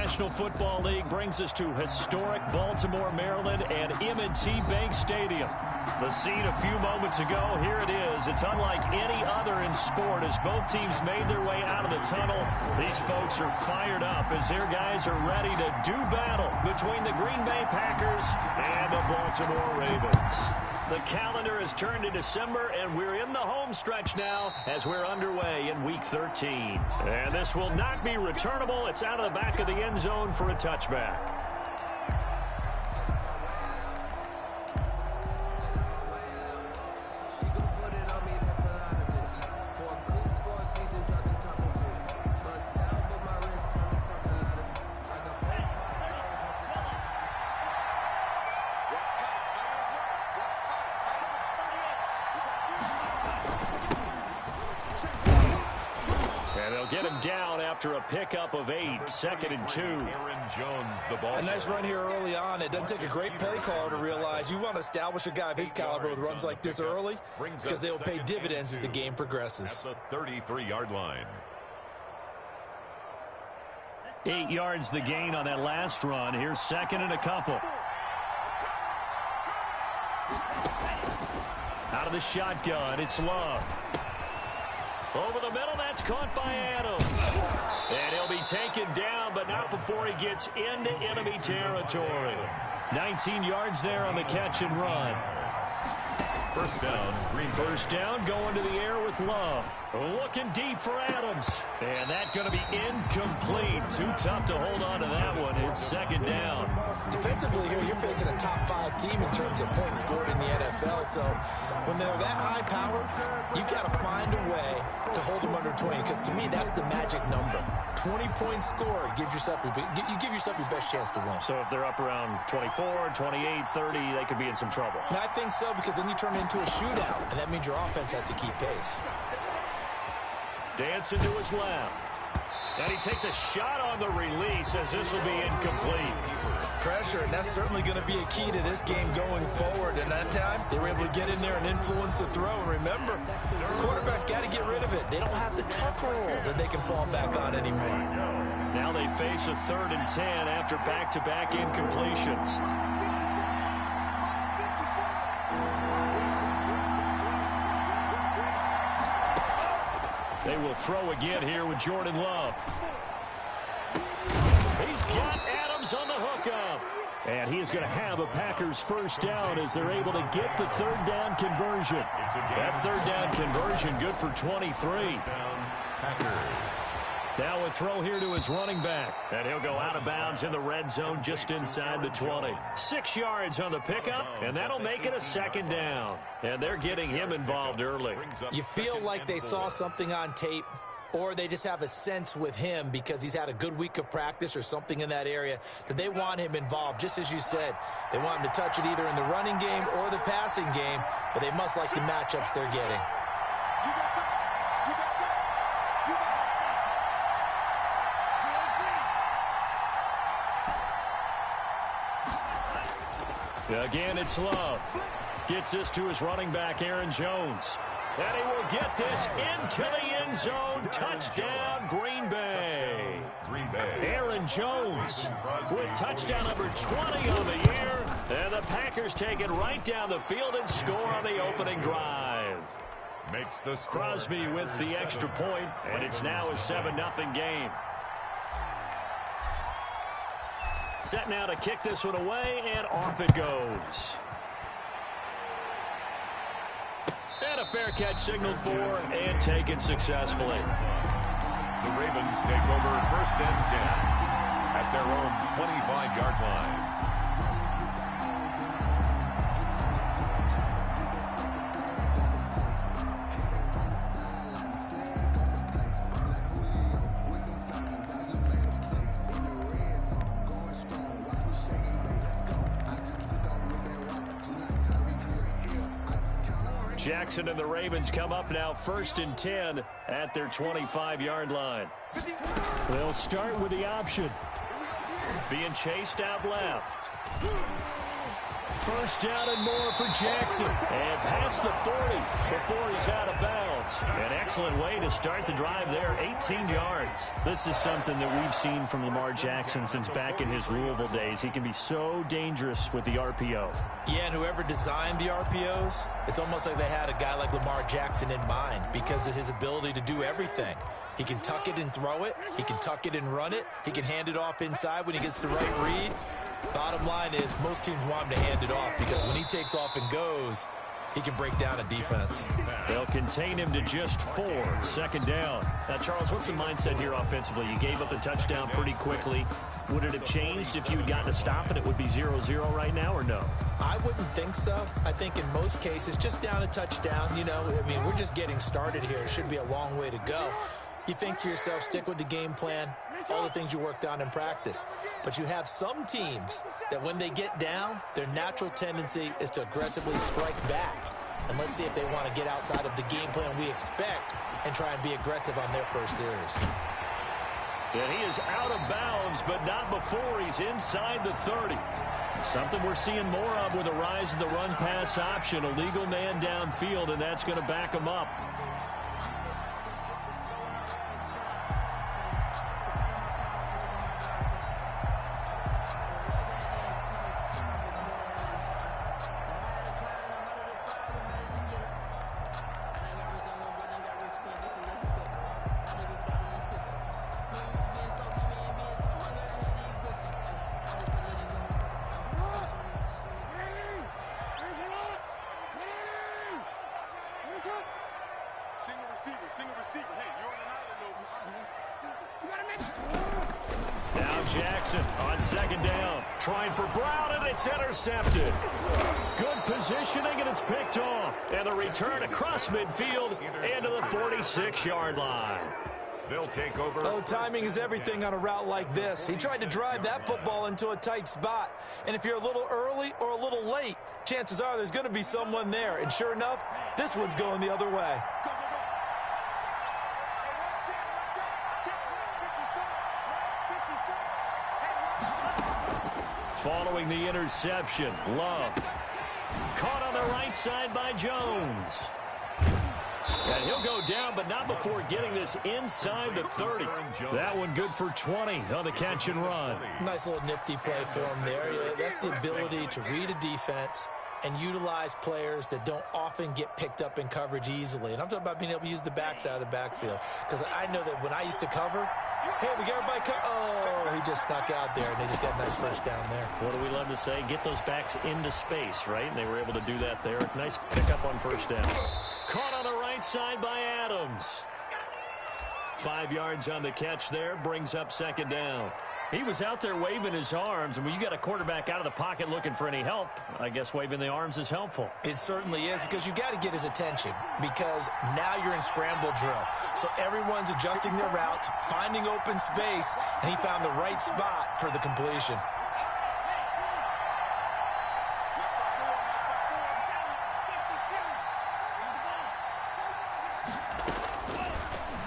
National Football League brings us to historic Baltimore, Maryland, and M&T Bank Stadium. The scene a few moments ago, here it is. It's unlike any other in sport as both teams made their way out of the tunnel. These folks are fired up as their guys are ready to do battle between the Green Bay Packers and the Baltimore Ravens. The calendar has turned to December, and we're in the home stretch now as we're underway in Week 13. And this will not be returnable. It's out of the back of the end zone for a touchback. Get him down after a pickup of 8, 2nd and 2. Aaron Jones, the ball. A nice run here early on. It doesn't take a great play caller to realize you want to establish a guy of his caliber with runs like this early because they will pay dividends as the game progresses. At the 33-yard line. 8 yards the gain on that last run. Here's 2nd and a couple. Out of the shotgun, it's Love. Over the middle, that's caught by Adams. And he'll be taken down, but not before he gets into enemy territory. 19 yards there on the catch and run. First down, Green Bay. First down, going to the air with Love. Looking deep for Adams. And that's going to be incomplete. Too tough to hold on to that one. It's 2nd down. Defensively here, you're facing a top 5 team in terms of points scored in the NFL. So when they're that high power, you've got to find a way to hold them under 20. Because to me, that's the magic number. 20-point score gives yourself you give yourself your best chance to win. So if they're up around 24, 28, 30, they could be in some trouble. And I think so, because then you turn it into a shootout, and that means your offense has to keep pace. Dancing to his left. And he takes a shot on the release as this will be incomplete. Pressure, and that's certainly going to be a key to this game going forward. And that time, they were able to get in there and influence the throw. And remember, quarterbacks got to get rid of it. They don't have the tuck roll that they can fall back on anymore. Now they face a 3rd and 10 after back-to-back incompletions. They will throw again here with Jordan Love. He's got Adams on the hookup. And he is going to have a Packers first down as they're able to get the 3rd down conversion. That 3rd down conversion good for 23. Now a throw here to his running back. And he'll go out of bounds in the red zone just inside the 20. 6 yards on the pickup, and that'll make it a 2nd down. And they're getting him involved early. You feel like they saw something on tape, or they just have a sense with him because he's had a good week of practice or something in that area that they want him involved. Just as you said, they want him to touch it either in the running game or the passing game, but they must like the matchups they're getting. Again, it's Love. Gets this to his running back, Aaron Jones. And he will get this into the end zone. Touchdown, Green Bay. Aaron Jones with touchdown number 20 on the year. And the Packers take it right down the field and score on the opening drive. Crosby with the extra point, and it's now a 7-0 game. Set now to kick this one away, and off it goes. And a fair catch signaled for and taken successfully. The Ravens take over 1st and 10 at their own 25-yard line. Jackson and the Ravens come up now 1st and 10 at their 25-yard line. They'll start with the option. Being chased out left. First down and more for Jackson. And past the 40 before he's out of bounds. yards. An excellent way to start the drive there, 18 yards. This is something that we've seen from Lamar Jackson since back in his Louisville days. He can be so dangerous with the RPO. Yeah, and whoever designed the RPOs, it's almost like they had a guy like Lamar Jackson in mind because of his ability to do everything. He can tuck it and throw it. He can tuck it and run it. He can hand it off inside when he gets the right read. Bottom line is most teams want him to hand it off because when he takes off and goes, he can break down a defense. They'll contain him to just 4. 2nd down. Now, Charles, what's the mindset here offensively? You gave up a touchdown pretty quickly. Would it have changed if you had gotten a stop and it would be 0-0 right now or no? I wouldn't think so. I think in most cases, just down a touchdown, you know, I mean, we're just getting started here. It should be a long way to go. You think to yourself, stick with the game plan, all the things you worked on in practice. But you have some teams that when they get down, their natural tendency is to aggressively strike back. And let's see if they want to get outside of the game plan we expect and try and be aggressive on their first series. And he is out of bounds, but not before he's inside the 30. Something we're seeing more of with the rise of the run-pass option. A legal man downfield, and that's going to back him up. Now Jackson on 2nd down, trying for Brown, and it's intercepted. Good positioning, and it's picked off. And the return across midfield into the 46-yard line. They'll take over. Oh, timing is everything on a route like this. He tried to drive that football into a tight spot. And if you're a little early or a little late, chances are there's going to be someone there. And sure enough, this one's going the other way. Following the interception, Love. Caught on the right side by Jones. And he'll go down, but not before getting this inside the 30. That one good for 20 on the catch and run. Nice little nifty play for him there. Yeah, that's the ability to read a defense and utilize players that don't often get picked up in coverage easily. And I'm talking about being able to use the backside of the backfield. Because I know that when I used to cover, hey, we got everybody oh, he just snuck out there, and they just got a nice first down there. What do we love to say? Get those backs into space, right? And they were able to do that there. Nice pickup on first down. Caught on the right side by Adams. 5 yards on the catch there, brings up 2nd down. He was out there waving his arms, and when you got a quarterback out of the pocket looking for any help, I guess waving the arms is helpful. It certainly is, because you got to get his attention, because now you're in scramble drill. So everyone's adjusting their routes, finding open space, and he found the right spot for the completion.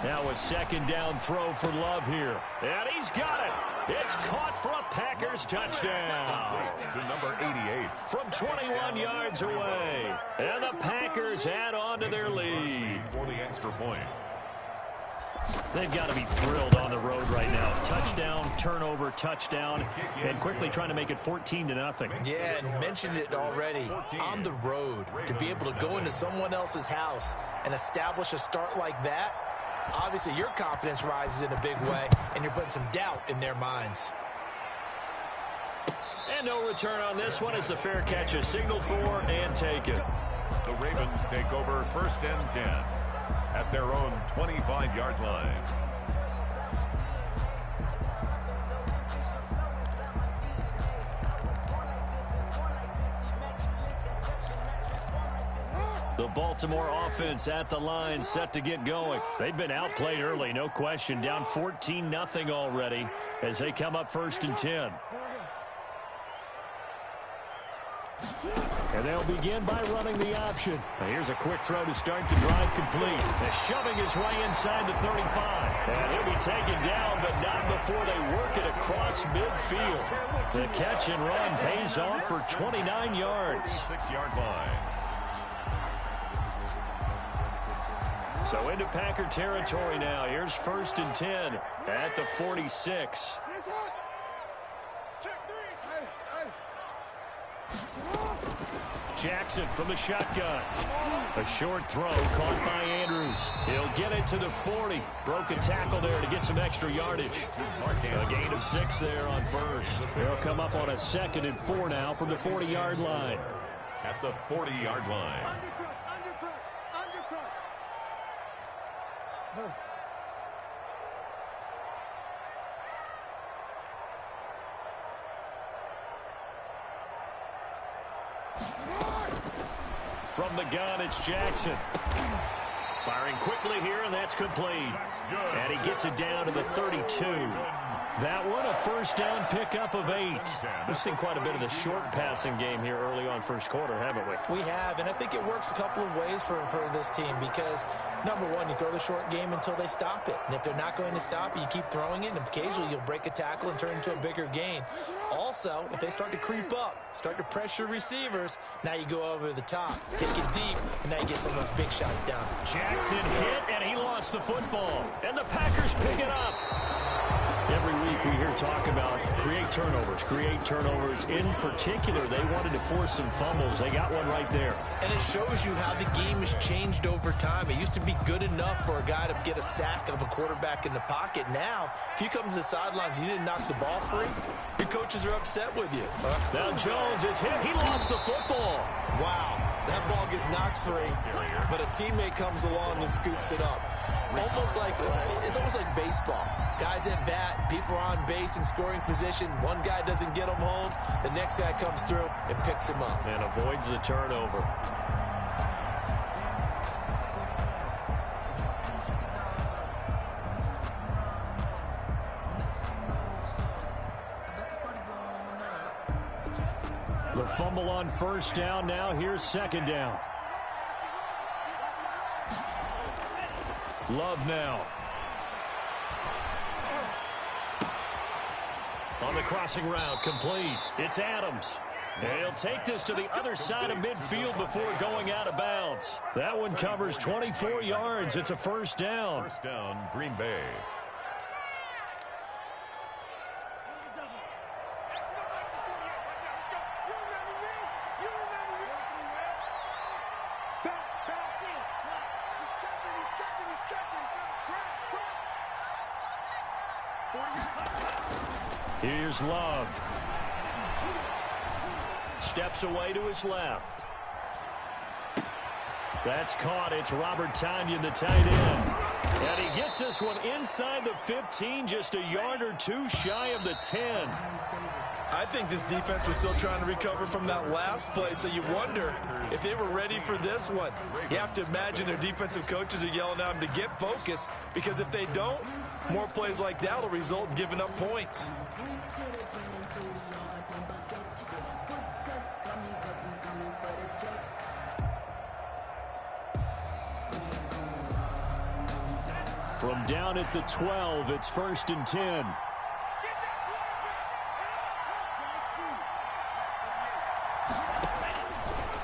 Now a 2nd down throw for Love here. And he's got it. It's caught for a Packers touchdown. To number 88. From 21 yards away. And the Packers add on to their lead. For the extra point. They've got to be thrilled on the road right now. Touchdown, turnover, touchdown, and quickly trying to make it 14-0. Yeah, and mentioned it already. On the road, to be able to go into someone else's house and establish a start like that, obviously your confidence rises in a big way, and you're putting some doubt in their minds. And no return on this one as the fair catch is signaled for and taken. The Ravens take over 1st and 10 at their own 25-yard line. The Baltimore offense at the line, set to get going. They've been outplayed early, no question. Down 14-0 already as they come up 1st and 10. And they'll begin by running the option. Now here's a quick throw to start the drive complete. And shoving his way inside the 35. And he'll be taken down, but not before they work it across midfield. The catch and run pays off for 29 yards. 6-yard line. So into Packer territory now. Here's 1st and 10 at the 46. Jackson from the shotgun. A short throw caught by Andrews. He'll get it to the 40. Broke a tackle there to get some extra yardage. A gain of 6 there on 1st. They'll come up on a 2nd and 4 now from the 40-yard line. At the 40-yard line. From the gun, it's Jackson. Firing quickly here, and that's complete. And he gets it down to the 32. That one, a 1st down pickup of 8. We've seen quite a bit of the short passing game here early on 1st quarter, haven't we? We have, and I think it works a couple of ways for this team because, number one, you throw the short game until they stop it. And if they're not going to stop it, you keep throwing it, and occasionally you'll break a tackle and turn into a bigger gain. Also, if they start to creep up, start to pressure receivers, now you go over the top, take it deep, and now you get some of those big shots down. Jackson hit, and he lost the football. And the Packers pick it up. Every week we hear talk about create turnovers. In particular, they wanted to force some fumbles. They got one right there. And it shows you how the game has changed over time. It used to be good enough for a guy to get a sack of a quarterback in the pocket. Now, if you come to the sidelines and you didn't knock the ball free, your coaches are upset with you. Now Jones is hit. He lost the football. Wow. That ball gets knocked free, but a teammate comes along and scoops it up. It's almost like baseball. Guys at bat, people are on base in scoring position. One guy doesn't get him home. The next guy comes through and picks him up. And avoids the turnover. The fumble on 1st down. Now here's 2nd down. Love now. On the crossing route, complete. It's Adams. And he'll take this to the other side of midfield before going out of bounds. That one covers 24 yards. It's a 1st down. 1st down, Green Bay. Here's Love. Steps away to his left. That's caught. It's Robert Tonyan, the tight end. And he gets this one inside the 15, just a yard or 2 shy of the 10. I think this defense was still trying to recover from that last play, so you wonder if they were ready for this one. You have to imagine their defensive coaches are yelling at them to get focused, because if they don't, more plays like that will result in giving up points. From down at the 12, it's 1st and 10.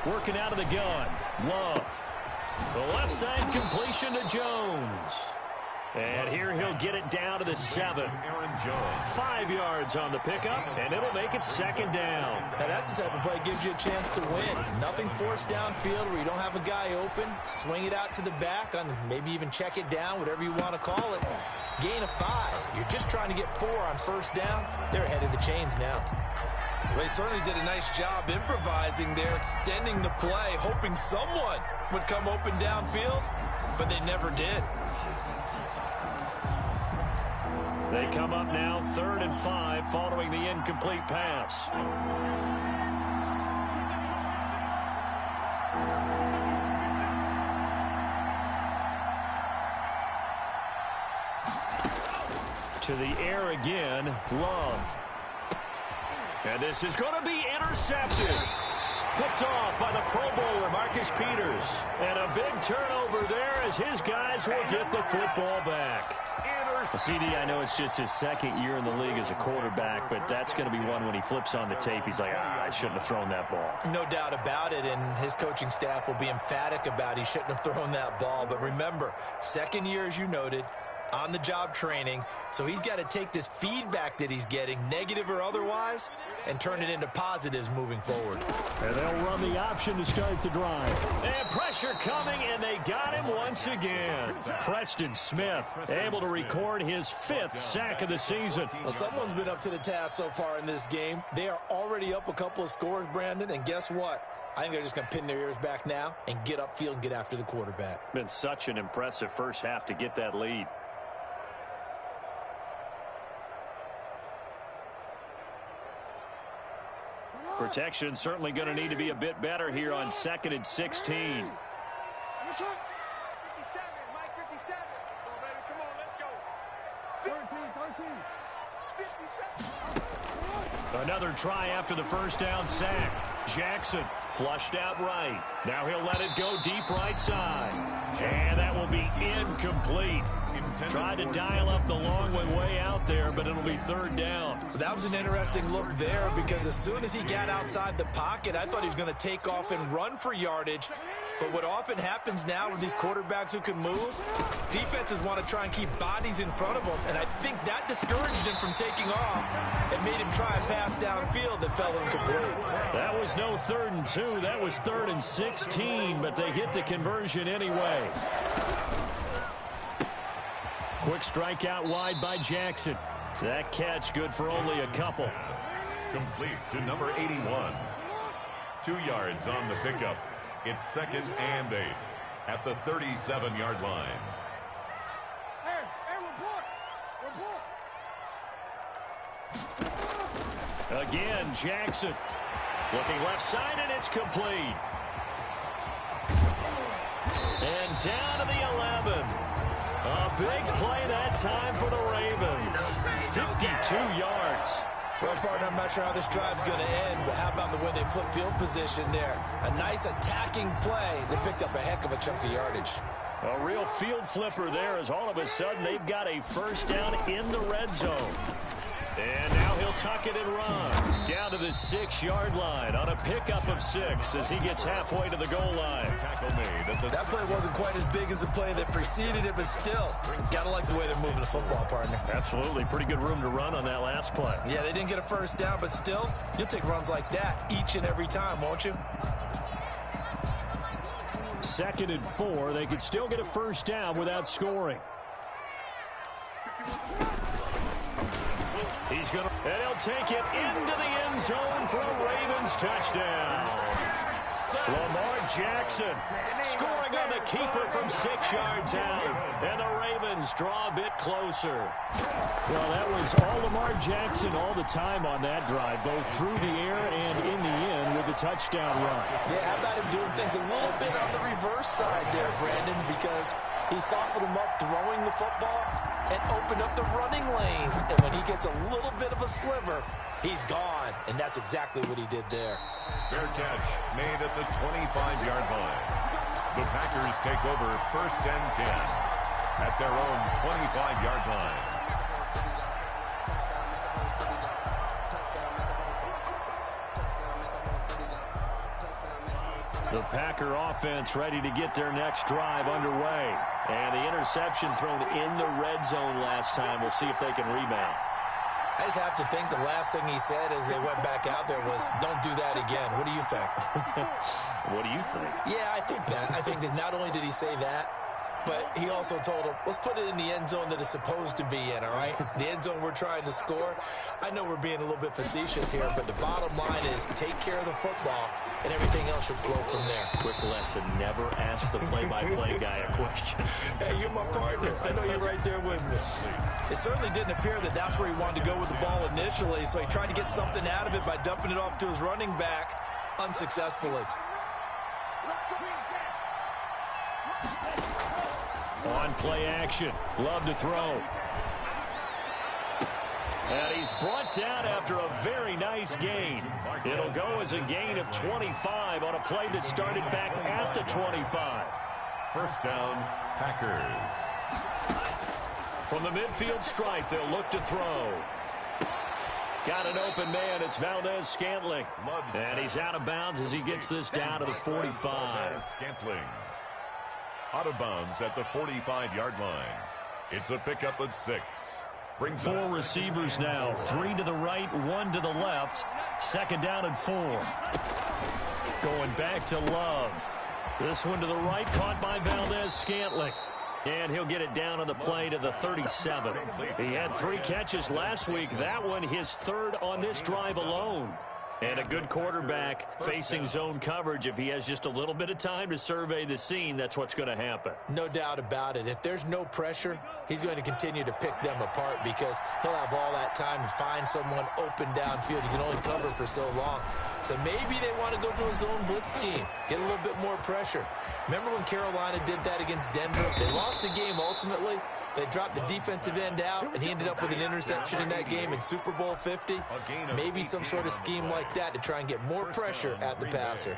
Working out of the gun. Love. The left side completion to Jones. And here he'll get it down to the 7. Aaron Jones. 5 yards on the pickup, and it'll make it 2nd down. Now that's the type of play that gives you a chance to win. Nothing forced downfield where you don't have a guy open. Swing it out to the back, on maybe even check it down, whatever you want to call it. Gain of 5. You're just trying to get 4 on 1st down. They're ahead of the chains now. Well, they certainly did a nice job improvising there, extending the play, hoping someone would come open downfield, but they never did. They come up now 3rd and 5 following the incomplete pass. To the air again, Love. And this is going to be intercepted. Picked off by the Pro Bowler, Marcus Peters. And a big turnover there as his guys will get the football back. Well, CD, I know it's just his second year in the league as a quarterback, but that's going to be one when he flips on the tape, he's like, I shouldn't have thrown that ball. No doubt about it, and his coaching staff will be emphatic about he shouldn't have thrown that ball. But remember, second year, as you noted, on-the-job training, so he's got to take this feedback that he's getting, negative or otherwise, and turn it into positives moving forward. And they'll run the option to start the drive. And pressure coming, and they got him once again. Preston Smith able to record his 5th sack of the season. Well, someone's been up to the task so far in this game. They are already up a couple of scores, Brandon, and guess what? I think they're just going to pin their ears back now and get upfield and get after the quarterback. Been such an impressive first half to get that lead. Protection certainly going to need to be a bit better here on 2nd and 16. 57, Mike 57. Come on, baby. Come on, let's go. 13. 57. Another try after the first down sack. Jackson flushed out right. Now he'll let it go deep right side. And that will be incomplete. Tried to dial up the long way out there, but it'll be 3rd down. That was an interesting look there because as soon as he got outside the pocket, I thought he was going to take off and run for yardage. But what often happens now with these quarterbacks who can move, defenses want to try and keep bodies in front of them, and I think that discouraged him from taking off and made him try a pass downfield that fell incomplete. That was no 3rd and 2. That was 3rd and 16, but they get the conversion anyway. Quick strike out wide by Jackson. That catch good for only a couple. Complete to number 81. 2 yards on the pickup. It's 2nd and 8 at the 37-yard line. Report. Again, Jackson looking left side, and it's complete. And down to the 11. A big play that time for the Ravens. 52 yards. Well, partner, I'm not sure how this drive's going to end, but how about the way they flip field position there? A nice attacking play that picked up a heck of a chunk of yardage. A real field flipper there as all of a sudden they've got a first down in the red zone. And now he'll tuck it and run. Down to the 6-yard line on a pickup of 6 as he gets halfway to the goal line. Tackle made at the That play wasn't quite as big as the play that preceded it, but still, gotta like the way they're moving the football, partner. Absolutely. Pretty good room to run on that last play. Yeah, they didn't get a first down, but still, you'll take runs like that each and every time, won't you? 2nd and 4. They could still get a first down without scoring. He's going to, and he'll take it into the end zone for a Ravens touchdown. Lamar Jackson scoring on the keeper from 6 yards out. And the Ravens draw a bit closer. Well, that was all Lamar Jackson all the time on that drive, both through the air and in the end with the touchdown run. Yeah, how about him doing things a little bit on the reverse side there, Brandon, because he softened him up throwing the football and opened up the running lanes. And when he gets a little bit of a sliver, he's gone. And that's exactly what he did there. fair catch made at the 25-yard line. The Packers take over 1st and 10 at their own 25-yard line. The Packer offense ready to get their next drive underway. And the interception thrown in the red zone last time. We'll see if they can rebound. I just have to think the last thing he said as they went back out there was, don't do that again. What do you think? What do you think? Yeah, I think that. I think that not only did he say that, but he also told him, let's put it in the end zone that it's supposed to be in, all right? The end zone we're trying to score. I know we're being a little bit facetious here, but the bottom line is take care of the football, and everything else should flow from there. Quick lesson, never ask the play-by-play guy a question. Hey, you're my partner. I know you're right there with me. It certainly didn't appear that that's where he wanted to go with the ball initially, so he tried to get something out of it by dumping it off to his running back unsuccessfully. On play action, Love to throw. And he's brought down after a very nice gain. It'll go as a gain of 25 on a play that started back at the 25. First down, Packers. From the midfield stripe, they'll look to throw. Got an open man. It's Valdes-Scantling. And he's out of bounds as he gets this down to the 45. Scantling out of bounds at the 45-yard line. It's a pickup of 6. Brings 4 receivers now. 3 to the right, 1 to the left. 2nd down and 4. Going back to Love. This one to the right, caught by Valdes-Scantling. And he'll get it down on the play to the 37. He had 3 catches last week. That one his 3rd on this drive alone. And a good quarterback facing zone coverage. If he has just a little bit of time to survey the scene, that's what's going to happen. No doubt about it. If there's no pressure, he's going to continue to pick them apart because he'll have all that time to find someone open downfield. You can only cover for so long. So maybe they want to go to a zone blitz scheme, get a little bit more pressure. Remember when Carolina did that against Denver? They lost the game ultimately. They dropped the defensive end out, and he ended up with an interception in that game in Super Bowl 50. Maybe some sort of scheme like that to try and get more pressure at the passer.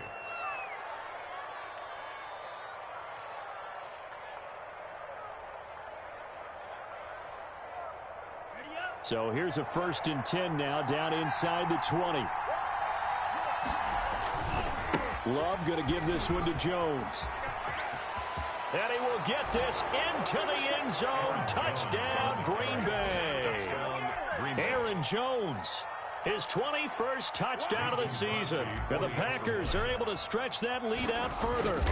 So here's a 1st and 10 now, down inside the 20. Love going to give this one to Jones. And he will get this into the end zone. Touchdown, Green Bay. Aaron Jones, his 21st touchdown of the season. And the Packers are able to stretch that lead out further.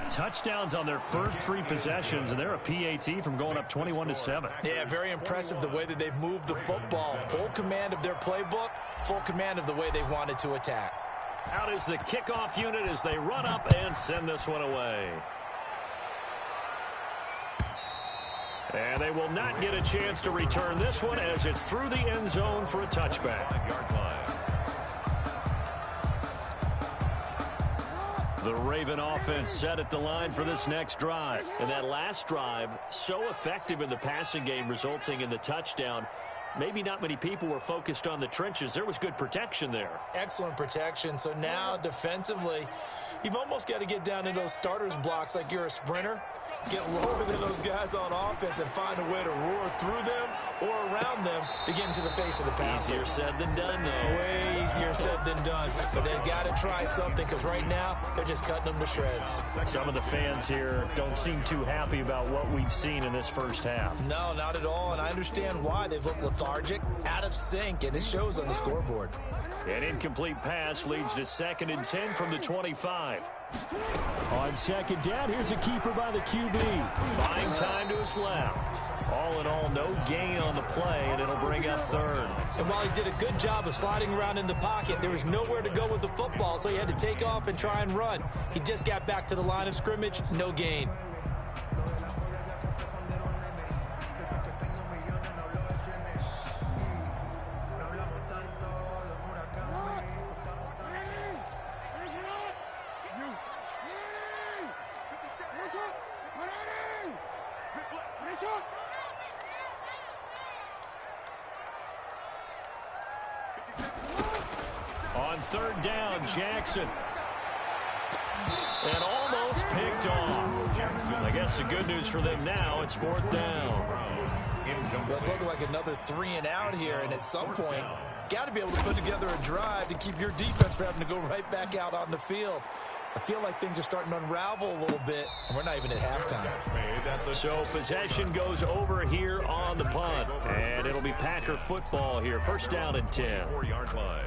Touchdowns on their first 3 possessions, and they're a PAT from going up 21-7. Yeah, very impressive the way that they've moved the football. Full command of their playbook, full command of the way they wanted to attack. Out is the kickoff unit as they run up and send this one away. And they will not get a chance to return this one as it's through the end zone for a touchback. The Raven offense set at the line for this next drive. And that last drive, so effective in the passing game, resulting in the touchdown. Maybe not many people were focused on the trenches. There was good protection there. Excellent protection. So now defensively, you've almost got to get down in those starters blocks like you're a sprinter. Get lower than those guys on offense and find a way to roar through them or around them to get into the face of the passer. Easier said than done, though. Way easier said than done. But they've got to try something because right now they're just cutting them to shreds. Some of the fans here don't seem too happy about what we've seen in this first half. No, not at all. And I understand why. They've looked lethargic, out of sync, and it shows on the scoreboard. An incomplete pass leads to 2nd and 10 from the 25. On 2nd down, here's a keeper by the QB. Buying time to his left. All in all, no gain on the play, and it'll bring up 3rd. And while he did a good job of sliding around in the pocket, there was nowhere to go with the football, so he had to take off and try and run. He just got back to the line of scrimmage, no gain. On 3rd down, Jackson. And almost picked off. I guess the good news for them now, it's 4th down. Well, it's looking like another 3 and out here, and at some point, got to be able to put together a drive to keep your defense from having to go right back out on the field. I feel like things are starting to unravel a little bit, and we're not even at halftime. So possession goes over here on the punt, and it'll be Packer football here. 1st down and 10. 4-yard line.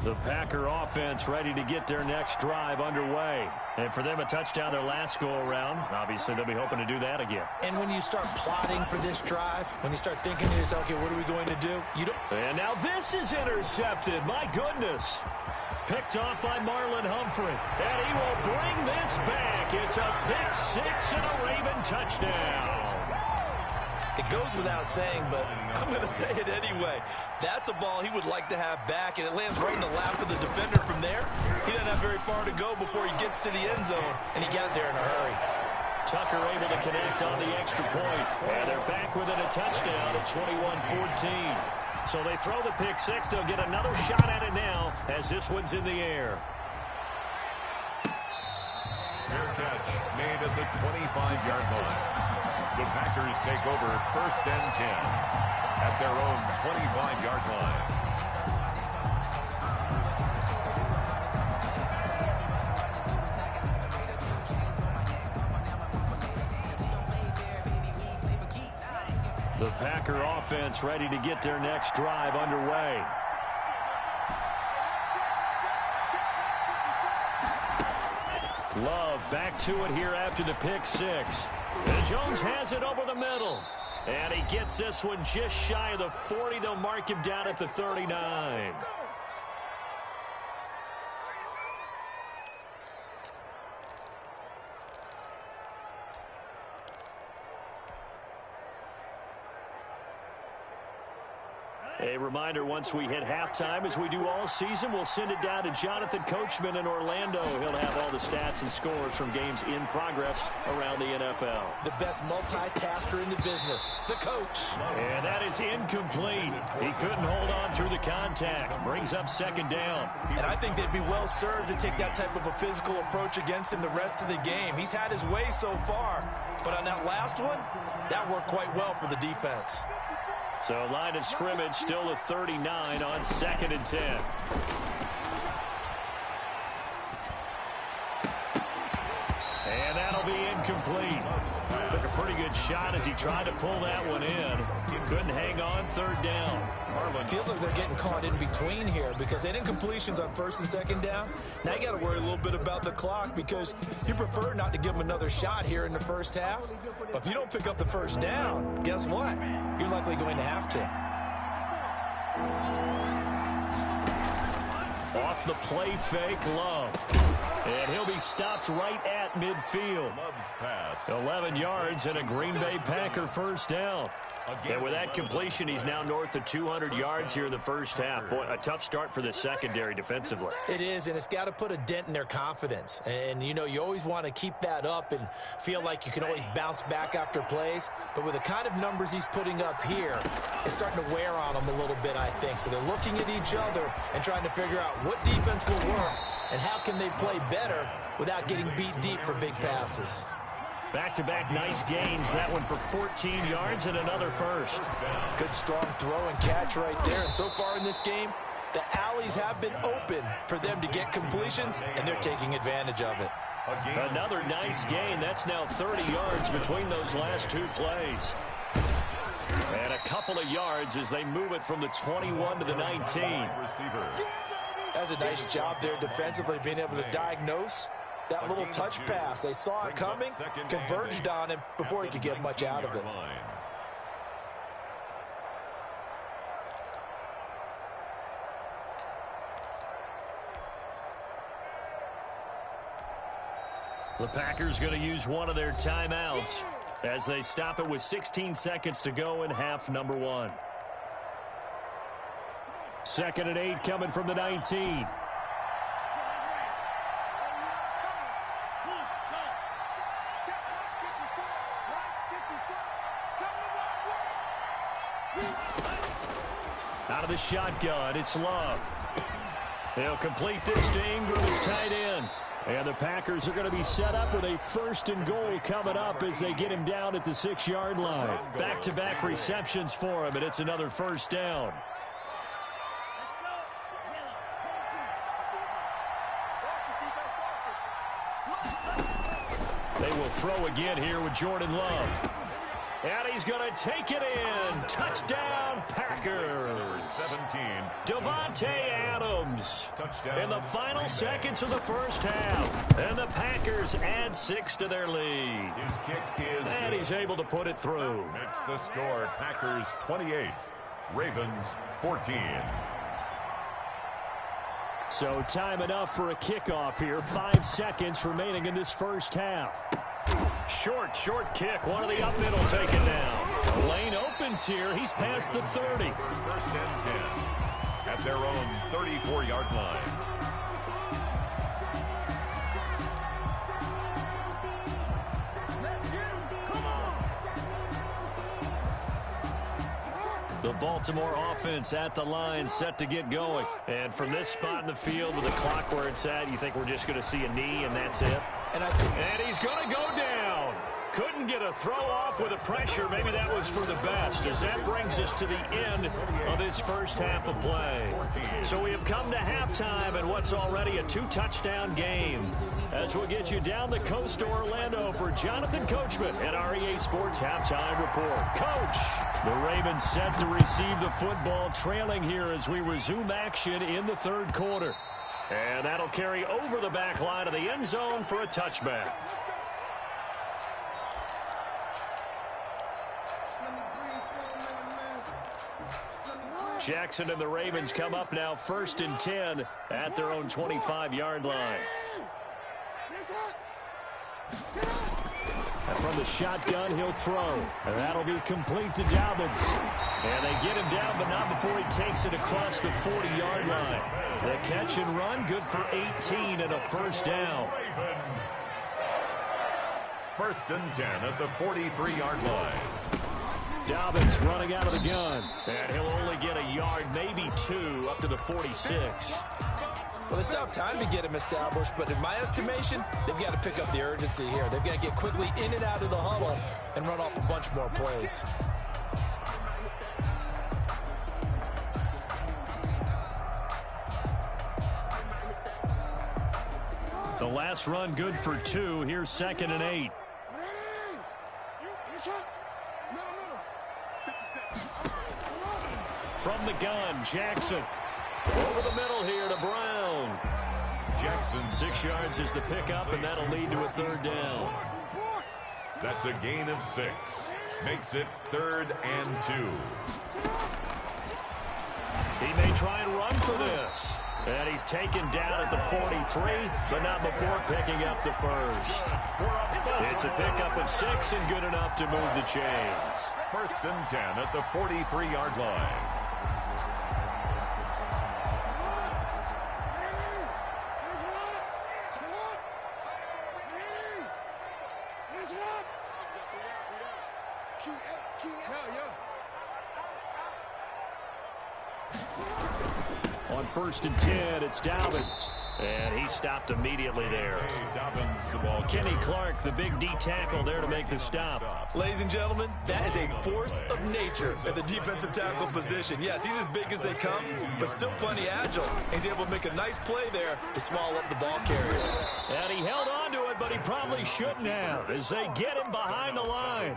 The Packer offense ready to get their next drive underway. And for them, a touchdown their last go-around. Obviously, they'll be hoping to do that again. And when you start plotting for this drive, when you start thinking to yourself, okay, what are we going to do? You don't. And now this is intercepted. My goodness. Picked off by Marlon Humphrey. And he will bring this back. It's a pick 6 and a Raven touchdown. It goes without saying, but I'm going to say it anyway. That's a ball he would like to have back, and it lands right in the lap of the defender from there. He doesn't have very far to go before he gets to the end zone, and he got there in a hurry. Tucker able to connect on the extra point. And they're back within a touchdown at 21-14. So they throw the pick 6. They'll get another shot at it now as this one's in the air. Fair catch made at the 25-yard line. The Packers take over 1st and 10 at their own 25-yard line. The Packer offense ready to get their next drive underway. Love back to it here after the pick six. And Jones has it over the middle. And he gets this one just shy of the 40. They'll mark him down at the 39. A reminder, once we hit halftime, as we do all season, we'll send it down to Jonathan Coachman in Orlando. He'll have all the stats and scores from games in progress around the NFL. The best multitasker in the business, the coach. And that is incomplete. He couldn't hold on through the contact. Brings up 2nd down. And I think they'd be well served to take that type of a physical approach against him the rest of the game. He's had his way so far. But on that last one, that worked quite well for the defense. So line of scrimmage still a 39 on 2nd and 10. And that'll be incomplete. Took a pretty good shot as he tried to pull that one in. Couldn't hang on, 3rd down. Feels like they're getting caught in between here because they did incompletions on 1st and 2nd down. Now you got to worry a little bit about the clock because you prefer not to give them another shot here in the first half. But if you don't pick up the 1st down, guess what? You're likely going to have to. Off the play fake, Love. And he'll be stopped right at midfield. Love's pass. 11 yards and a Green Bay Packer 1st down. And with that completion, he's now north of 200 yards here in the first half. Boy, a tough start for the secondary defensively. It is, and it's got to put a dent in their confidence. And, you know, you always want to keep that up and feel like you can always bounce back after plays. But with the kind of numbers he's putting up here, it's starting to wear on them a little bit, I think. So they're looking at each other and trying to figure out what defense will work and how can they play better without getting beat deep for big passes. Back-to-back nice gains. That one for 14 yards and another 1st. Good strong throw and catch right there. And so far in this game, the alleys have been open for them to get completions, and they're taking advantage of it. Another nice gain. That's now 30 yards between those last 2 plays. And a couple of yards as they move it from the 21 to the 19. That's a nice job there defensively, being able to diagnose that little touch pass. They saw it coming, converged on him before he could get much out of it. The Packers going to use one of their timeouts as they stop it with 16 seconds to go in half number 1. 2nd and 8 coming from the 19. Out of the shotgun, it's Love. They'll complete this to Ingram as tight end. And the Packers are going to be set up with a 1st and goal coming up as they get him down at the 6-yard line. Back-to-back receptions for him, and it's another 1st down. They will throw again here with Jordan Love. And he's going to take it in. Touchdown, Packers. 17. Davante Adams. Touchdown. In the final seconds of the first half. And the Packers add 6 to their lead. His kick is and he's able to put it through. Makes the score Packers 28, Ravens 14. So time enough for a kickoff here. 5 seconds remaining in this first half. Short kick. One of the up middle taken down. Lane opens here. He's past the 30. 1st and 10 at their own 34-yard line. The Baltimore offense at the line, set to get going. And from this spot in the field with the clock where it's at, you think we're just going to see a knee and that's it? And he's going to go down. Couldn't get a throw off with the pressure. Maybe that was for the best, as that brings us to the end of this first half of play. So we have come to halftime in what's already a 2-touchdown game. As we'll get you down the coast to Orlando for Jonathan Coachman at REA Sports Halftime Report. Coach, the Ravens set to receive the football, trailing here as we resume action in the third quarter. And that'll carry over the back line of the end zone for a touchback. Jackson and the Ravens come up now 1st and 10 at their own 25-yard line. And from the shotgun, he'll throw. And that'll be complete to Dobbins. And they get him down, but not before he takes it across the 40-yard line. The catch and run, good for 18 and a first down. 1st and 10 at the 43-yard line. Dobbins running out of the gun. And he'll only get a yard, maybe 2, up to the 46. Well, they still have time to get him established, but in my estimation, they've got to pick up the urgency here. They've got to get quickly in and out of the huddle and run off a bunch more plays. The last run good for 2. Here's 2nd and 8. From the gun, Jackson. Over the middle here to Brown. Jackson. 6 yards is the pickup, and that'll lead to a 3rd down. That's a gain of 6. Makes it 3rd and 2. He may try and run for this. And he's taken down at the 43, but not before picking up the first. It's a pickup of 6 and good enough to move the chains. 1st and 10 at the 43-yard line. On 1st and 10, it's Dobbins. And he stopped immediately there. Dobbins, the ball. Kenny Clark, the big D tackle there to make the stop. Ladies and gentlemen, that is a force of nature at the defensive tackle position. Yes, he's as big as they come, but still plenty agile. He's able to make a nice play there to small up the ball carrier. And he held on to it, but he probably shouldn't have, as they get him behind the line.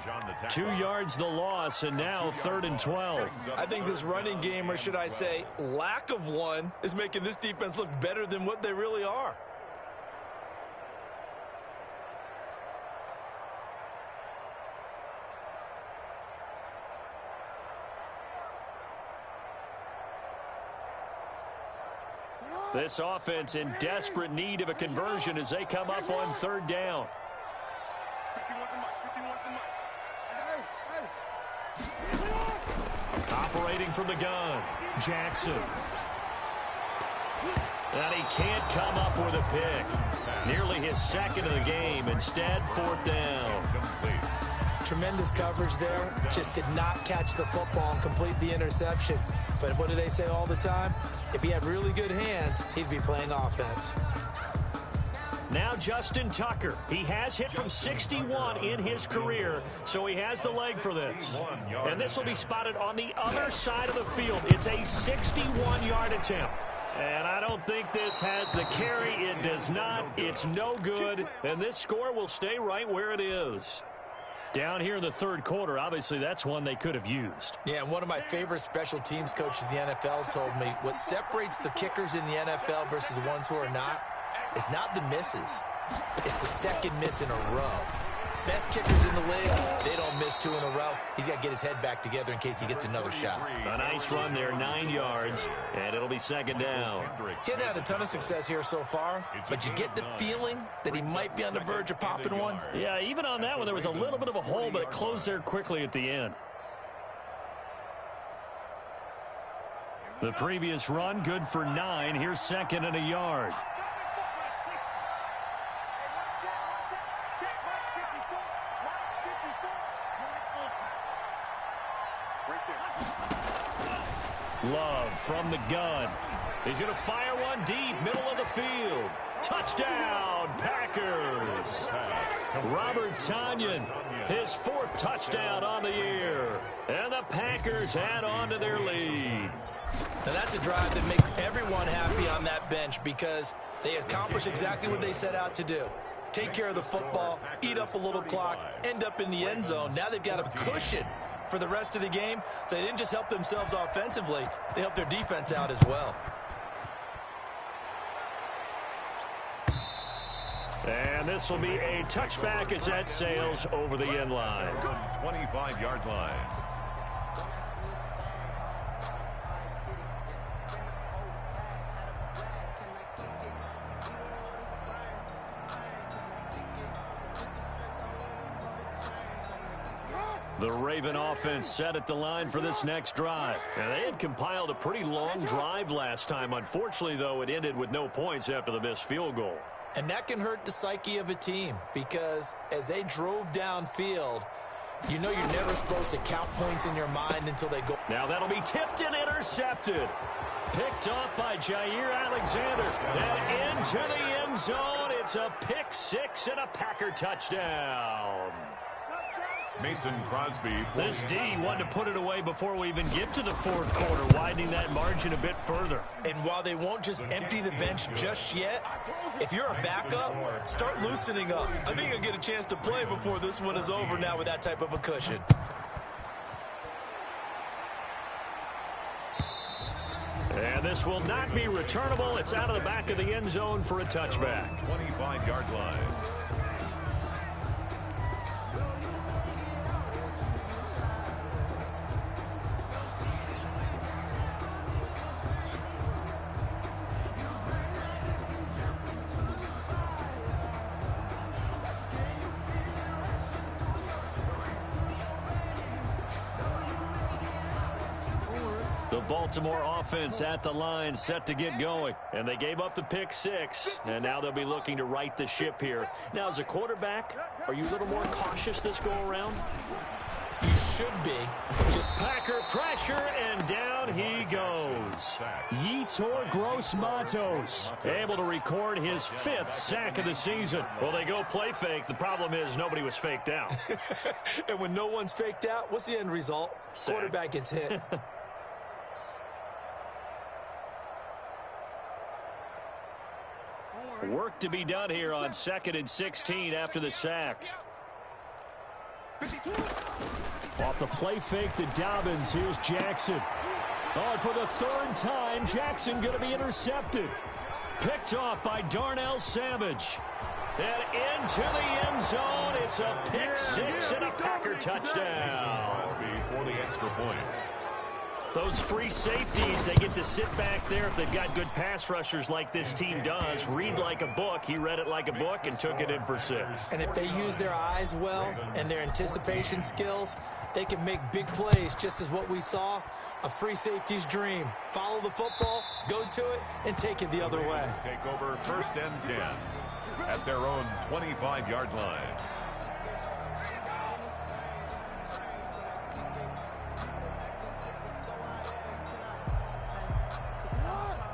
2 yards the loss, and now 3rd and 12. I think this running game, or should I say lack of one, is making this defense look better than what they really are. This offense in desperate need of a conversion as they come up on 3rd down. Operating from the gun, Jackson. And he can't come up with a pick. Nearly his 2nd of the game. Instead, 4th down. Tremendous coverage there. Just did not catch the football and complete the interception. But what do they say all the time? If he had really good hands, he'd be playing offense. Now Justin Tucker. He has hit from 61 in his career, so he has the leg for this. And this will be spotted on the other side of the field. It's a 61-yard attempt. And I don't think this has the carry. It does not. It's no good. And this score will stay right where it is. Down here in the 3rd quarter, obviously that's one they could have used. Yeah, and one of my favorite special teams coaches in the NFL told me what separates the kickers in the NFL versus the ones who are not is not the misses. It's the second miss in a row. Best kickers in the league, they don't miss 2 in a row. He's got to get his head back together in case he gets another shot. A nice run there, 9 yards, and it'll be 2nd down. He hasn't had a ton of success here so far, but you get the feeling that he might be on the verge of popping one. Yeah, even on that one, there was a little bit of a hole, but it closed there quickly at the end. The previous run, good for 9. Here's 2nd and a yard. Love from the gun. He's going to fire one deep, middle of the field. Touchdown, Packers. Robert Tonyan, his 4th touchdown on the year. And the Packers add on to their lead. Now that's a drive that makes everyone happy on that bench because they accomplish exactly what they set out to do. Take care of the football, eat up a little clock, end up in the end zone. Now they've got a cushion for the rest of the game. So they didn't just help themselves offensively, they helped their defense out as well. And this will be a touchback as that sails over the end line. 25-yard line. The Raven offense set at the line for this next drive. And they had compiled a pretty long drive last time. Unfortunately, though, it ended with no points after the missed field goal. And that can hurt the psyche of a team because as they drove downfield, you know you're never supposed to count points in your mind until they go. Now that'll be tipped and intercepted. Picked off by Jair Alexander. And into the end zone. It's a pick 6 and a Packer touchdown. Mason Crosby. This D wanted to put it away before we even get to the 4th quarter, widening that margin a bit further. And while they won't just empty the bench just yet, if you're a backup, start loosening up. I think you'll get a chance to play before this one is over now with that type of a cushion. And this will not be returnable. It's out of the back of the end zone for a touchback. 25-yard line. The Baltimore offense at the line, set to get going. And they gave up the pick 6, and now they'll be looking to right the ship here. Now, as a quarterback, are you a little more cautious this go-around? You should be. Packer pressure, and down he goes. Yetur Gross-Matos, able to record his 5th sack of the season. Well, they go play fake. The problem is nobody was faked out. And when no one's faked out, what's the end result? Sack. Quarterback gets hit. Work to be done here on 2nd and 16 after the sack. Off the play fake to Dobbins. Here's Jackson. Oh, for the 3rd time, Jackson going to be intercepted. Picked off by Darnell Savage. And into the end zone. It's a pick 6 and a Packer touchdown. Crosby for the extra point. Those free safeties, they get to sit back there if they've got good pass rushers like this team does. Read like a book. He read it like a book and took it in for 6. And if they use their eyes well and their anticipation skills, they can make big plays, just as what we saw, a free safety's dream. Follow the football, go to it, and take it the other way. Take over 1st and 10 at their own 25-yard line.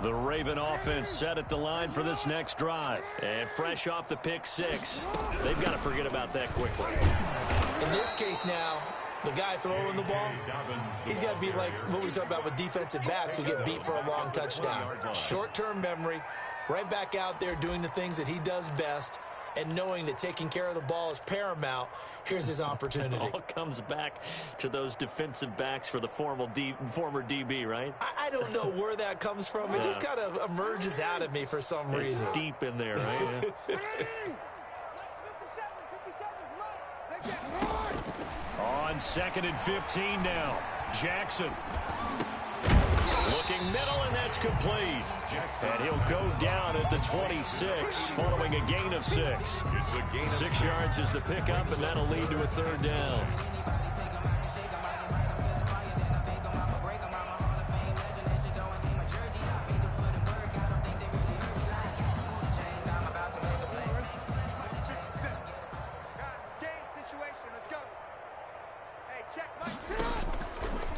The Raven offense set at the line for this next drive. And fresh off the pick 6, they've got to forget about that quickly. In this case now, the guy throwing the ball, he's got to be like what we talk about with defensive backs who get beat for a long touchdown. Short-term memory, right back out there doing the things that he does best, and knowing that taking care of the ball is paramount. Here's his opportunity. It all comes back to those defensive backs for the former DB, right? I don't know where that comes from. It just kind of emerges out of me for some reason. It's deep in there, right? Yeah. 57. On 2nd and 15 now. Jackson. Looking middle, and that's complete. And he'll go down at the 26 following a gain of 6. 6 yards is the pickup, and that'll lead to a 3rd down.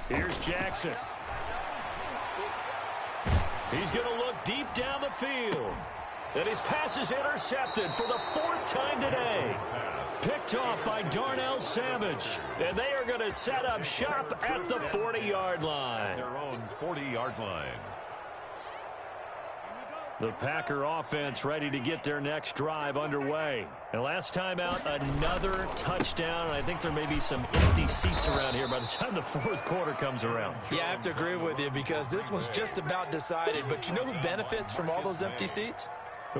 Here's Jackson. He's going to look deep down the field. And his pass is intercepted for the 4th time today. Picked off by Darnell Savage. And they are going to set up shop at the 40-yard line. Their own 40-yard line. The Packer offense ready to get their next drive underway. And last time out, another touchdown. And I think there may be some empty seats around here by the time the 4th quarter comes around. Yeah, I have to agree with you because this one's just about decided. But you know who benefits from all those empty seats?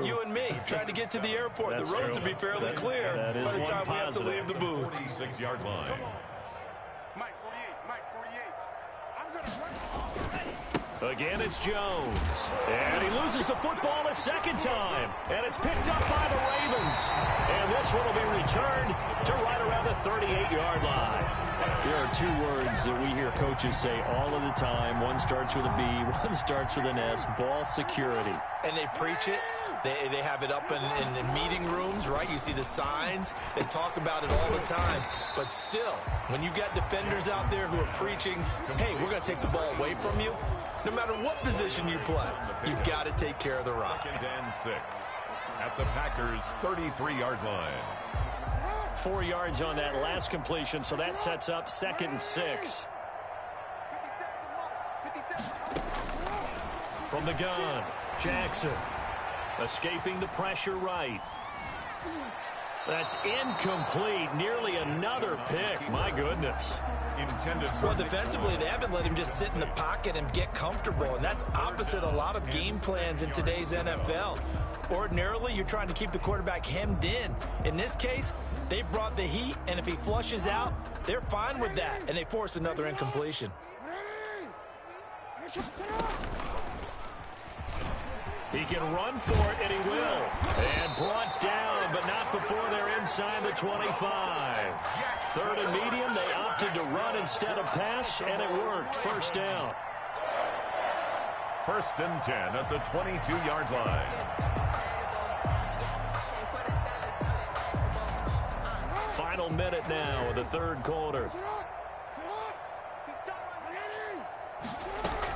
You and me, trying to get to the airport. That's the roads true. will be fairly clear by the time we have to leave the booth. 46-yard line. Mike 48, Mike 48. I'm going to run. Again, it's Jones. And he loses the football a second time. And it's picked up by the Ravens. And this one will be returned to right around the 38-yard line. There are 2 words that we hear coaches say all of the time. One starts with a B, one starts with an S, ball security. And they preach it. They have it up in meeting rooms, right? You see the signs. They talk about it all the time. But still, when you got defenders out there who are preaching, hey, we're going to take the ball away from you, no matter what position you play, you've got to take care of the rock. 2nd and 6 at the Packers' 33-yard line. 4 yards on that last completion, so that sets up 2nd and 6. From the gun, Jackson. Escaping the pressure right. That's incomplete. Nearly another pick. My goodness. Well, defensively, they haven't let him just sit in the pocket and get comfortable, and that's opposite a lot of game plans in today's NFL. Ordinarily, you're trying to keep the quarterback hemmed in. In this case, they brought the heat, and if he flushes out, they're fine with that, and they force another incompletion. He can run for it, and he will. And brought down, but not before they're inside the 25. 3rd and medium, they opted to run instead of pass, and it worked. 1st down. 1st and 10 at the 22-yard line. Final minute now of the 3rd quarter.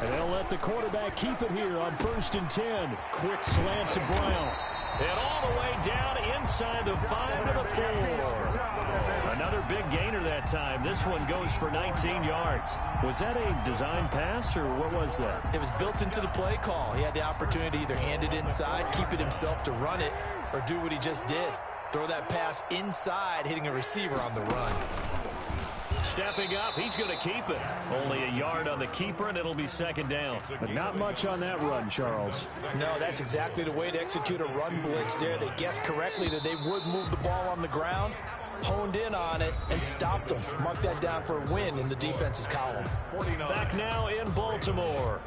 And they'll let the quarterback keep it here on 1st and 10. Quick slant to Brown. And all the way down inside the 5 to the 4. Another big gainer that time. This one goes for 19 yards. Was that a design pass, or what was that? It was built into the play call. He had the opportunity to either hand it inside, keep it himself to run it, or do what he just did. Throw that pass inside, hitting a receiver on the run. Stepping up, he's going to keep it. Only a yard on the keeper, and it'll be 2nd down. But not much on that run, Charles. No, that's exactly the way to execute a run blitz there. They guessed correctly that they would move the ball on the ground, honed in on it, and stopped them. Mark that down for a win in the defense's column. Back now in Baltimore.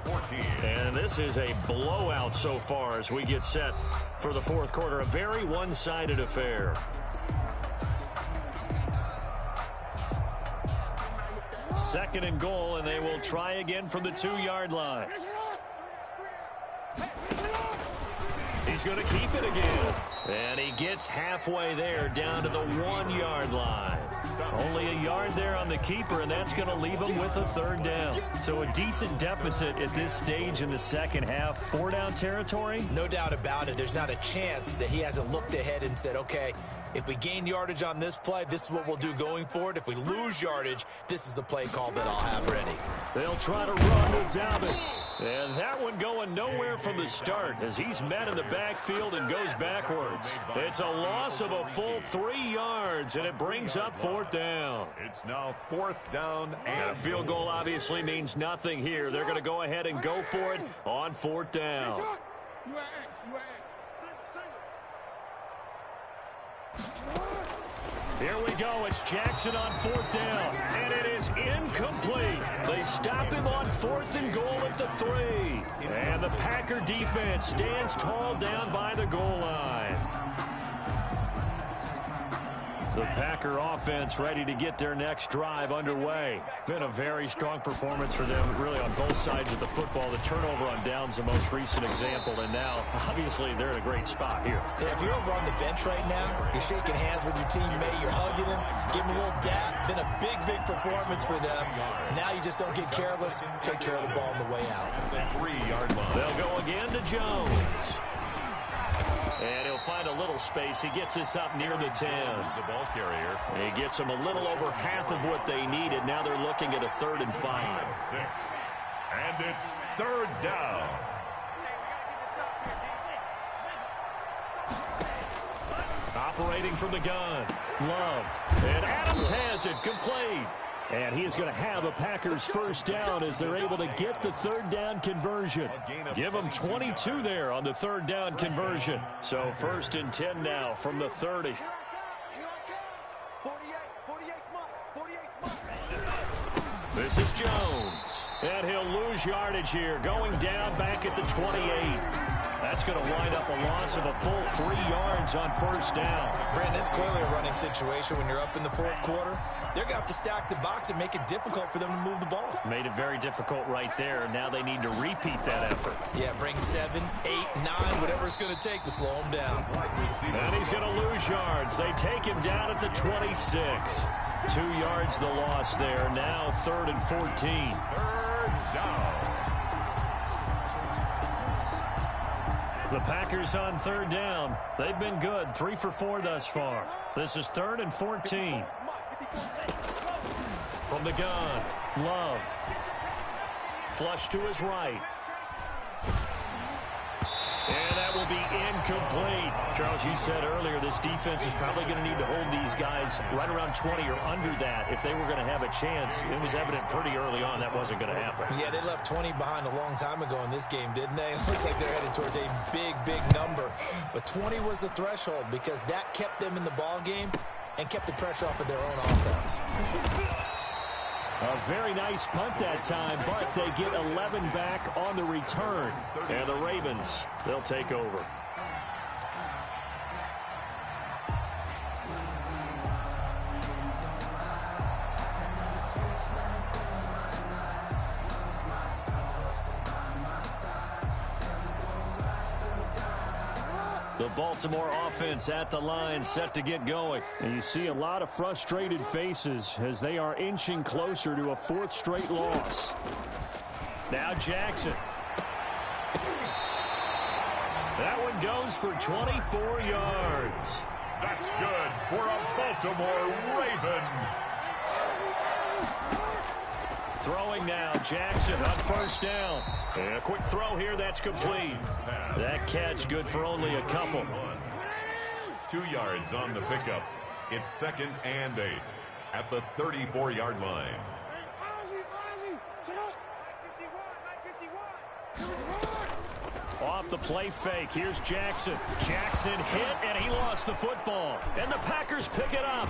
And this is a blowout so far as we get set for the 4th quarter. A very one-sided affair. 2nd and goal, and they will try again from the 2-yard line. He's going to keep it again. And he gets halfway there, down to the 1-yard line. Only a yard there on the keeper, and that's going to leave him with a 3rd down. So a decent deficit at this stage in the 2nd half. 4-down territory? No doubt about it. There's not a chance that he hasn't looked ahead and said, okay, if we gain yardage on this play, this is what we'll do going forward. If we lose yardage, this is the play call that I'll have ready. They'll try to run with Dobbins. And that one going nowhere from the start as he's met in the backfield and goes backwards. It's a loss of a full 3 yards, and it brings up 4th down. It's now 4th down, and a field goal obviously means nothing here. They're going to go ahead and go for it on 4th down. Here we go. It's Jackson on 4th down, and it is incomplete. They stop him on 4th and goal at the 3. And the Packer defense stands tall down by the goal line. The Packer offense ready to get their next drive underway. Been a very strong performance for them, really on both sides of the football. The turnover on downs, the most recent example, and now, obviously, they're in a great spot here. Yeah, if you're over on the bench right now, you're shaking hands with your teammate, you're hugging him, give him a little dap. Been a big, big performance for them. Now you just don't get careless. Take care of the ball on the way out. 3-yard line. They'll go again to Jones. And he'll find a little space. He gets this up near the 10. The ball carrier. He gets them a little over half of what they needed. Now they're looking at a 3rd and 5. 6. And it's 3rd down. Operating from the gun. Love. And Adams has it. Complete. And he is going to have a Packers 1st down as they're able to get the 3rd down conversion. Give them 22 there on the 3rd down conversion. So 1st and 10 now from the 30. This is Jones. And he'll lose yardage here. Going down back at the 28. That's going to wind up a loss of a full 3 yards on 1st down. Brandon, it's clearly a running situation when you're up in the 4th quarter. They're going to have to stack the box and make it difficult for them to move the ball. Made it very difficult right there. Now they need to repeat that effort. Yeah, bring 7, 8, 9, whatever it's going to take to slow him down. And he's going to lose yards. They take him down at the 26. 2 yards the loss there. Now 3rd and 14. 3rd down. The Packers on 3rd down. They've been good. 3 for 4 thus far. This is 3rd and 14. From the gun, Love. Flush to his right. And that will be incomplete. Charles, you said earlier this defense is probably going to need to hold these guys right around 20 or under that if they were going to have a chance. It was evident pretty early on that wasn't going to happen. Yeah, they left 20 behind a long time ago in this game, didn't they? It looks like they're headed towards a big, big number. But 20 was the threshold because that kept them in the ball game and kept the pressure off of their own offense. A very nice punt that time, but they get 11 back on the return. And the Ravens, they'll take over. The Baltimore offense at the line, set to get going. And you see a lot of frustrated faces as they are inching closer to a 4th straight loss. Now Jackson. That one goes for 24 yards. That's good for a Baltimore Raven. Throwing now, Jackson on 1st down. And a quick throw here, that's complete. That catch good for only a couple. 2 yards on the pickup. It's 2nd and 8 at the 34-yard line. Off the play fake, here's Jackson. Jackson hit, and he lost the football. And the Packers pick it up.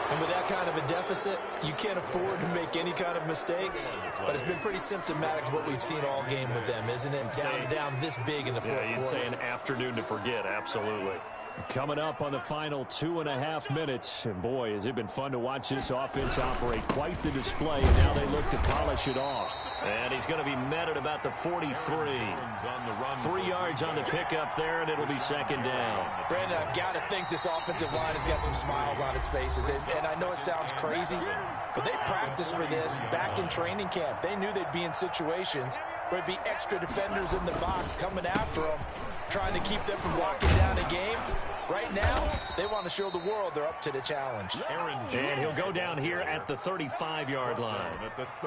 And with that kind of a deficit, you can't afford to make any kind of mistakes. But it's been pretty symptomatic of what we've seen all game with them, isn't it? Down this big in the 4th quarter. Yeah, you'd say an afternoon to forget, absolutely. Coming up on the final 2.5 minutes. And boy, has it been fun to watch this offense operate. Quite the display. And now they look to polish it off. And he's going to be met at about the 43. 3 yards on the pickup there, and it'll be 2nd down. Brandon, I've got to think this offensive line has got some smiles on its faces. And I know it sounds crazy, but they practiced for this back in training camp. They knew they'd be in situations where it'd be extra defenders in the box coming after them, trying to keep them from locking down a game. Right now, they want to show the world they're up to the challenge. And he'll go down here at the 35-yard line.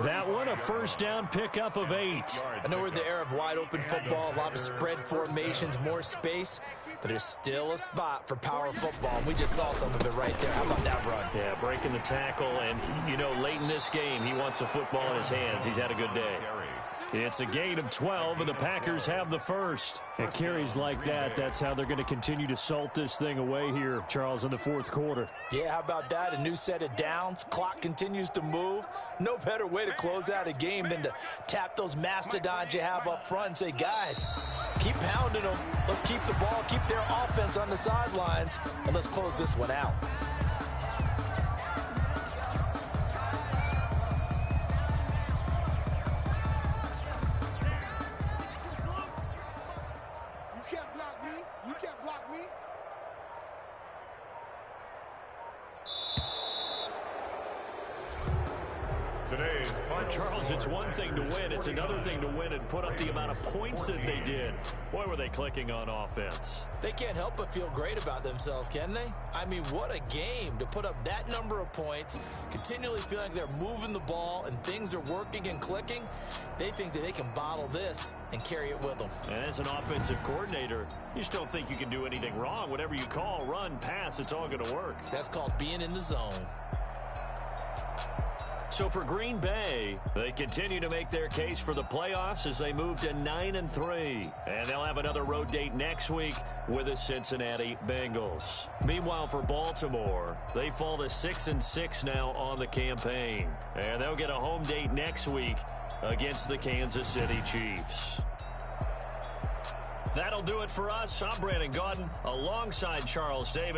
That one, a 1st down pickup of 8. I know we're in the era of wide-open football, a lot of spread formations, more space, but there's still a spot for power football, and we just saw some of it right there. How about that run? Yeah, breaking the tackle, and, you know, late in this game, he wants the football in his hands. He's had a good day. It's a gain of 12, and the Packers have the 1st. And carries like that, that's how they're going to continue to salt this thing away here, Charles, in the 4th quarter. Yeah, how about that? A new set of downs. Clock continues to move. No better way to close out a game than to tap those mastodons you have up front and say, guys, keep pounding them. Let's keep the ball, keep their offense on the sidelines, and let's close this one out. Today's final Charles, it's one thing to win. It's another thing to win and put up the amount of points that they did. Boy, were they clicking on offense. They can't help but feel great about themselves, can they? I mean, what a game to put up that number of points, continually feeling like they're moving the ball and things are working and clicking. They think that they can bottle this and carry it with them. And as an offensive coordinator, you just don't think you can do anything wrong. Whatever you call, run, pass, it's all going to work. That's called being in the zone. So for Green Bay, they continue to make their case for the playoffs as they move to 9-3. And they'll have another road date next week with the Cincinnati Bengals. Meanwhile, for Baltimore, they fall to 6-6 now on the campaign. And they'll get a home date next week against the Kansas City Chiefs. That'll do it for us. I'm Brandon Gaudin alongside Charles Davis.